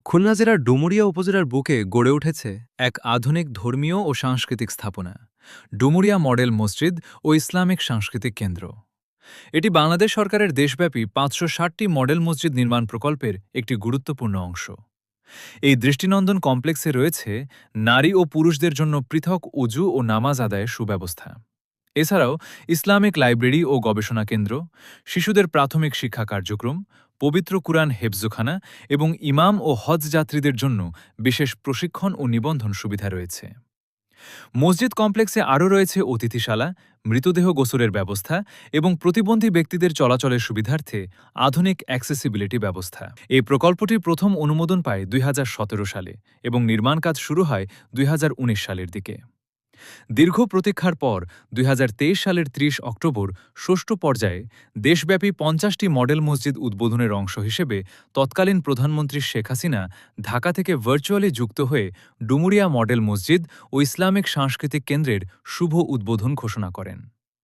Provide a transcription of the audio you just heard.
খুলনা জেলার ডুমুরিয়া উপজেলার বুকে গড়ে উঠেছে এক আধুনিক ধর্মীয় ও সাংস্কৃতিক স্থাপনা, ডুমুরিয়া মডেল মসজিদ ও ইসলামিক সাংস্কৃতিক কেন্দ্র। এটি বাংলাদেশ সরকারের দেশব্যাপী ৫৬০টি মডেল মসজিদ নির্মাণ প্রকল্পের একটি গুরুত্বপূর্ণ অংশ। এই দৃষ্টিনন্দন কমপ্লেক্সে রয়েছে নারী ও পুরুষদের জন্য পৃথক উজু ও নামাজ আদায়ের সুব্যবস্থা। এছাড়াও ইসলামিক লাইব্রেরি ও গবেষণা কেন্দ্র, শিশুদের প্রাথমিক শিক্ষা কার্যক্রম, পবিত্র কুরআন হেফজখানা এবং ইমাম ও হজ যাত্রীদের জন্য বিশেষ প্রশিক্ষণ ও নিবন্ধন সুবিধা রয়েছে। মসজিদ কমপ্লেক্সে আরও রয়েছে অতিথিশালা, মৃতদেহ গোসলের ব্যবস্থা এবং প্রতিবন্ধী ব্যক্তিদের চলাচলের সুবিধার্থে আধুনিক অ্যাক্সেসিবিলিটি ব্যবস্থা। এই প্রকল্পটি প্রথম অনুমোদন পায় ২০১৭ সালে এবং নির্মাণ কাজ শুরু হয় ২০১৯ সালের দিকে। দীর্ঘ প্রতীক্ষার পর ২০২৩ সালের ৩০ অক্টোবর ষষ্ঠ পর্যায়ে দেশব্যাপী ৫০টি মডেল মসজিদ উদ্বোধনের অংশ হিসেবে তৎকালীন প্রধানমন্ত্রী শেখ হাসিনা ঢাকা থেকে ভার্চুয়ালি যুক্ত হয়ে ডুমুরিয়া মডেল মসজিদ ও ইসলামিক সাংস্কৃতিক কেন্দ্রের শুভ উদ্বোধন ঘোষণা করেন।